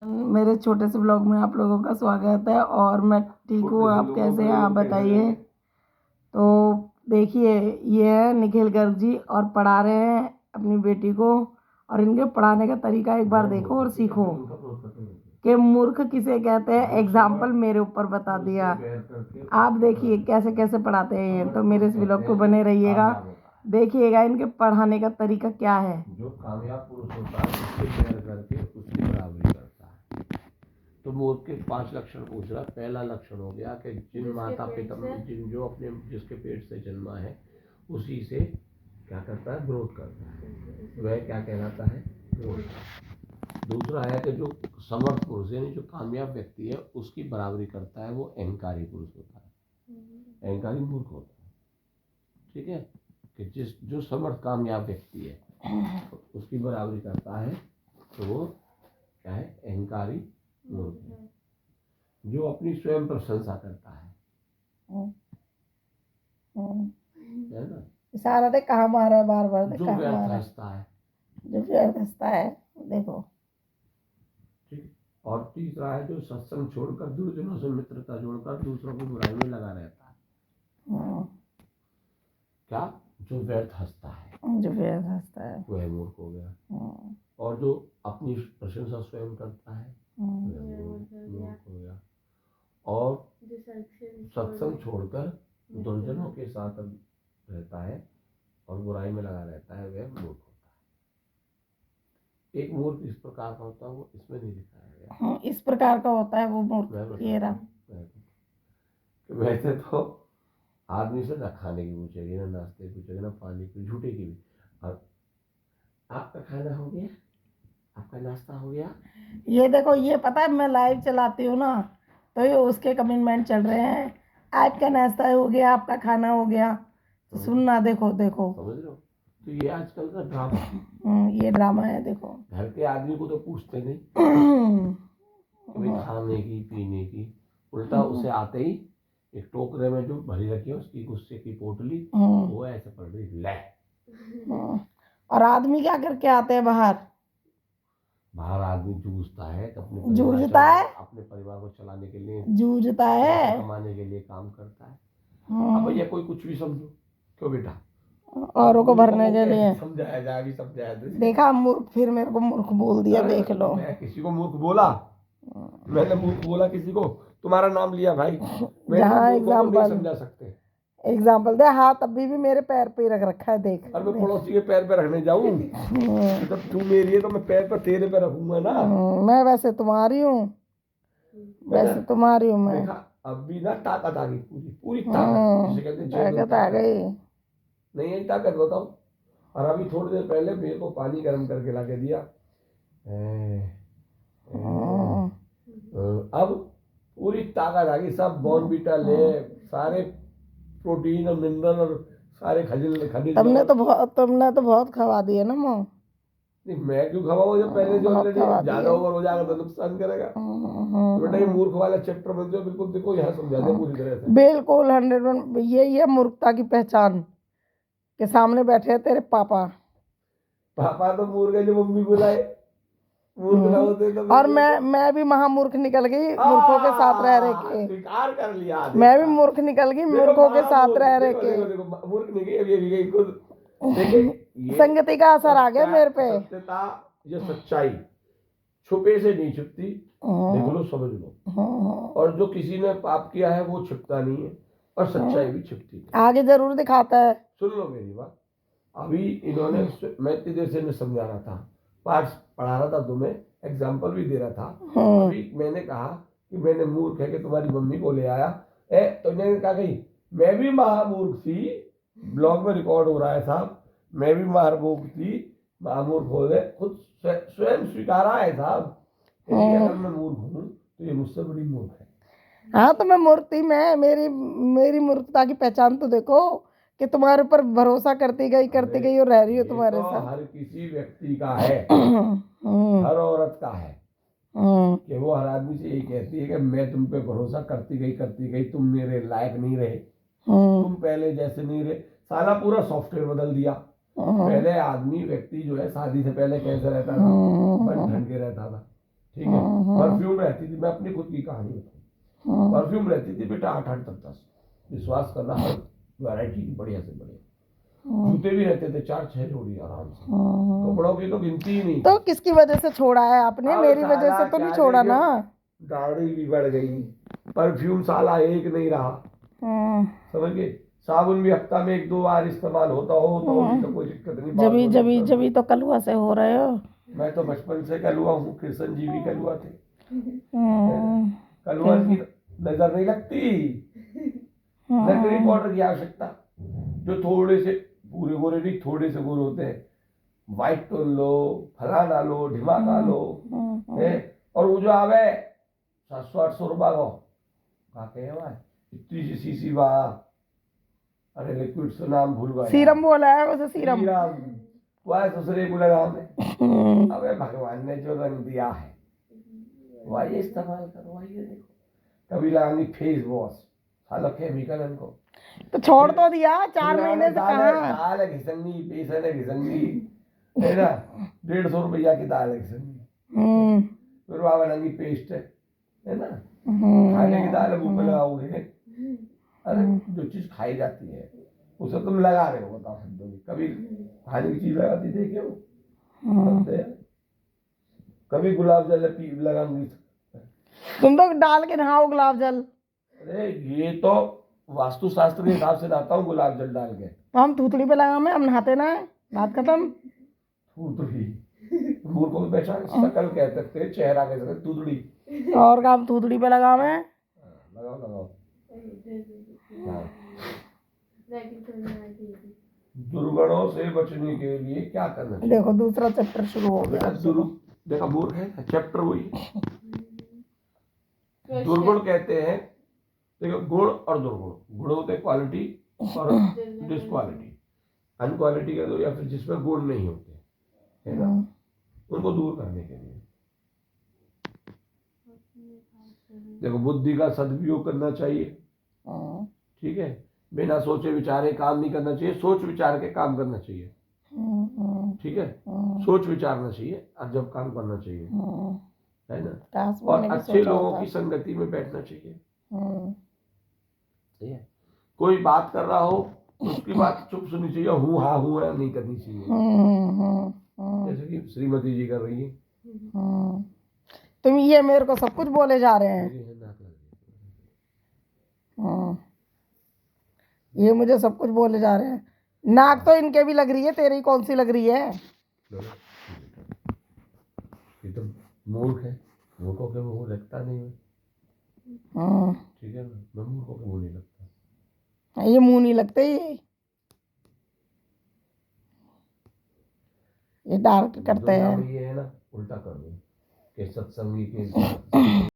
मेरे छोटे से ब्लॉग में आप लोगों का स्वागत है। और मैं ठीक हूँ, आप कैसे हैं आप बताइए। तो देखिए, ये है निखिल गर्ग जी और पढ़ा रहे हैं अपनी बेटी को। और इनके पढ़ाने का तरीका एक बार देखो और सीखो कि मूर्ख किसे कहते हैं। एग्जाम्पल मेरे ऊपर बता दिया। आप देखिए कैसे कैसे पढ़ाते हैं ये। तो मेरे इस ब्लॉग पे बने रहिएगा, देखिएगा इनके पढ़ाने का तरीका क्या है। जो कामयाब पुरुष होता है उससे प्यार करके उसकी बराबरी करता है। तो मूर्ख के 5 लक्षण पूछ रहा। पहला लक्षण हो गया कि जिन माता पिता जो अपने जिसके पेट से जन्मा है उसी से क्या करता है, ग्रोथ करता है। वह क्या कहलाता है, ग्रोथ। दूसरा है कि जो समर्थ पुरुष यानी जो कामयाब व्यक्ति है उसकी बराबरी करता है, वो अहंकारी पुरुष होता है। अहंकारी मूर्ख होता है। ठीक है, कि जो समर्थ कामयाब व्यक्ति है उसकी बराबरी करता है तो वो क्या है, अहंकारी मूर्ख है। जो अपनी स्वयं प्रशंसा करता है ना, इशारा दे कहाँ मारा है, बार बार जो व्यर्थ हंसता है, जो व्यर्थ हंसता है। देखो, ठीक। और तीसरा है जो सत्संग छोड़कर दुर्जनों से मित्रता जोड़कर दूसरों की बुराई में लगा रहता है। क्या, जो व्यर्थ हंसता है, जो व्यर्थ हंसता है वह मूर्ख हो गया। और जो अपनी प्रशंसा स्वयं करता है वह मूर्ख हो गया। और सत्संग छोड़कर दुर्जनों के साथ रहता है और बुराई में लगा रहता है, वह मूर्ख होता है। एक मूर्ख इस प्रकार का होता है, वो इसमें नहीं दिखाया गया। इस प्रकार का होता है वो मूर्ख। ये रहा। वैसे तो आदमी से ना खाने की पूछेगी, ना नाश्ते की पूछेगी, ना पानी की, झूठे की भी। और आपका खाना हो गया, आपका नाश्ता हो गया। ये देखो, ये पता है मैं लाइव चलाती हूँ ना, तो ये उसके कमेंट चल रहे हैं, आपका नाश्ता हो गया, आपका खाना हो गया। तो सुनना, देखो देखो, समझ लो। तो ये आजकल का ड्रामा, ये ड्रामा है। देखो, घर के आदमी को तो पूछते नहीं कि भाई खाने की पीने की, उल्टा उसे आते ही एक टोकरे में जो भरी रखी है उसकी गुस्से की पोटली, वो ऐसे पड़ रही ले। और आदमी क्या करके आते हैं बाहर आदमी जूझता है, अपने परिवार को चलाने के लिए जूझता है, कमाने के लिए काम करता है। अब भैया कोई कुछ भी समझो, क्यों बेटा, औरों को भरने के लिए समझाया जाए। देखा मूर्ख, फिर मेरे को मूर्ख बोल दिया। देख लो, मैं किसी को मूर्ख बोला? मैंने मूर्ख बोला किसी को? तुम्हारा नाम लिया भाई। जहाँ एग्जाम्पल समझा सकते एग्जाम्पल दे। हाथ अभी भी मेरे पैर पे रख रखा है। देख, और मैं पड़ोसी के पैर पे रखने जाऊं? जब तू मेरी है तो मैं पैर पर तेरे पे रखूंगा ना। मैं वैसे तुम्हारी हूँ, वैसे तुम्हारी हूँ मैं। अभी ना ताकत आ गई, पूरी ताकत, जिसे कहते हैं ताकत आ गई। नहीं है ताकत, बताओ। और अभी थोड़ी देर पहले मेरे को पानी गर्म करके ला के दिया। अब पूरी ताकत आ गई, सब बॉर्नवीटा ले, सारे प्रोटीन और मिनरल और सारे खनिज। तुमने तो बहुत खवा दिए ना माँ। नहीं, मैं क्यों खवाऊं जब पहले जो ऑलरेडी ज्यादा ओवर हो जाएगा तो नुकसान करेगा। तो बेटा ये मूर्ख वाला चैप्टर मत जो, बिल्कुल देखो यहाँ समझा दे पूरी तरह से। बिल्कुल 100। यही है मूर्खता की पहचान, के सामने बैठे हैं तेरे पापा। पापा तो मूर्ख है जो मम्मी बुलाए, मूर्ख ना होते तो। और मैं भी महामूर्ख निकल गई मूर्खों के साथ रह रह के। स्वीकार कर लिया, मैं भी मूर्ख निकल गई मूर्खों के साथ रह रह के। देखो मूर्ख नहीं गई, अभी अभी गई खुद। देखिए संगति का असर आ गया मेरे पे। सत्यता, ये सच्चाई छुपे से नहीं छिपती, देख लो, समझ लो। और जो किसी ने पाप किया है वो छिपता नहीं है, और सच्चाई भी छिपती है, आगे जरूर दिखाता है। सुन लो मेरी बात। अभी इन्होंने, मैं इतनी देर से समझा रहा था, पार्ट्स पढ़ा रहा था तुम्हें, एग्जाम्पल भी दे रहा था। अभी मैंने कहा कि मैंने मूर्ख है कि तुम्हारी मम्मी को ले आया, तो इन्होंने कहा कही मैं भी महामूर्ख थी, ब्लॉग में रिकॉर्ड हो रहा है साहब, मैं भी महामूर्ख थी, महामूर्ख हो गए, खुद स्वयं स्वीकारा है साहब। अगर मैं मूर्ख हूँ तो ये मुझसे बड़ी मूर्ख है। हाँ, तो मैं मूर्ख थी। मैं मेरी मूर्खता की पहचान तो देखो, कि तुम्हारे ऊपर भरोसा करती गई और रह रही हो तुम्हारे साथ। हर किसी व्यक्ति का है, हर औरत का है, कि वो हर आदमी से यही कहती है कि मैं तुम पे भरोसा करती गई, तुम मेरे लायक नहीं रहे, तुम पहले जैसे नहीं रहे। साला पूरा सॉफ्टवेयर बदल दिया। पहले आदमी व्यक्ति जो है शादी से पहले कैसे रहता था, बन ढंग के रहता था, ठीक है। परफ्यूम रहती थी, मैं अपनी खुद की कहानी बताऊँ, परफ्यूम रहती थी बेटा 8-8 10-10, विश्वास करना, हर वैरायटी की बढ़िया से बढ़िया। जूते भी रहते थे 4-6 जोड़ी आराम से, कपड़ों की तो गिनती ही नहीं। तो किसकी वजह से छोड़ा है आपने? अब मेरी वजह साला से तो नहीं क्या छोड़ा देखे, ना। दाढ़ी भी बढ़ गई, परफ्यूम साला एक नहीं रहा, समझ गए। साबुन भी हफ्ता में 1-2 बार इस्तेमाल होता हो तो भी तो कोई दिक्कत नहीं। जभी जभी जभी तो कलुआ से हो रहे हो। मैं तो बचपन से कलुआ हूँ, कृष्ण जी भी कलुआ थे। हम्म, कलुआ की नजर नहीं लगती, नकली पाउडर की आवश्यकता। जो थोड़े से पूरे गोरे नहीं, थोड़े से गोरे होते हैं, व्हाइट टोन लो, फलाना लो, ढिमाका लो, है। और वो जो आवे 700-800 रुपया को काके है भाई, इतनी सी सीसी बा, अरे लिक्विड से नाम भूल गया, सीरम बोला है उसे, सीरम। वह दूसरे को लगा में। अबे भगवान ने जो रंग दिया है वही इस्तेमाल करो, वही देखो। कभी लगानी फेस वॉश, साला केमिकल इनको तो छोड़ तो दिया 4 महीने से। कहाँ दाल है घिसंगी, बेसन है घिसंगी, है ना, 150 रुपया की दाल है घिसंगी, फिर वहां बनानी पेस्ट है ना, खाने की दाल है मुंह पे लगाओगे। अरे जो चीज खाई जाती है उसे तुम लगा रहे हो, बताओ कभी खाने की चीज लगाती देखे हो? कभी गुलाब जल लगा नहीं सकता। तुम तो डाल के नहाओ गुलाब जल। अरे ये तो वास्तु शास्त्र के हिसाब से नहाता हूँ गुलाब जल डाल के। तो हम थूथड़ी पे लगा में, हम नहाते ना है, बात खत्म। थूथड़ी मूर्खों की पहचान शकल कह सकते हैं, चेहरा कह सकते हैं, थूथड़ी। और काम थूथड़ी पे लगा में। लगाओ लगाओ। हाँ। दुर्गुणों से बचने के लिए क्या करना चाहिए? देखो दूसरा चैप्टर शुरू हो गया। देखा मूर्ख है, चैप्टर वही। दुर्गुण कहते हैं, देखो गुण और दुर्गुण, गुण होते हैं क्वालिटी और डिसक्वालिटी, अनक्वालिटी कह दो या फिर जिसमें गुण नहीं होते, है ना, उनको दूर करने के लिए। देखो बुद्धि का सदुपयोग करना चाहिए, ठीक है, बिना सोचे विचारे काम नहीं करना चाहिए, सोच विचार के काम करना चाहिए, ठीक है, सोच विचारना चाहिए और जब काम करना चाहिए, है ना, और अच्छे लोगों की संगति में बैठना चाहिए, ठीक है। कोई बात कर रहा हो तो उसकी बात चुप सुननी चाहिए, हूँ हाँ हूँ या नहीं करनी चाहिए, जैसे कि श्रीमती जी कर रही है। तुम ये मेरे को सब कुछ बोले जा रहे हैं। ये मुझे सब कुछ बोले जा रहे हैं। नाक तो इनके भी लग रही है, तेरी कौन सी लग रही है? ये तो मूर्ख है, मूर्खों के मुंह लगता नहीं है, ठीक है ना, मैं मूर्खों के मुंह नहीं लगता। ये मुंह नहीं लगते, ये डार्क करते हैं। ये है ना, उल्टा कर दो कि सत्संगी के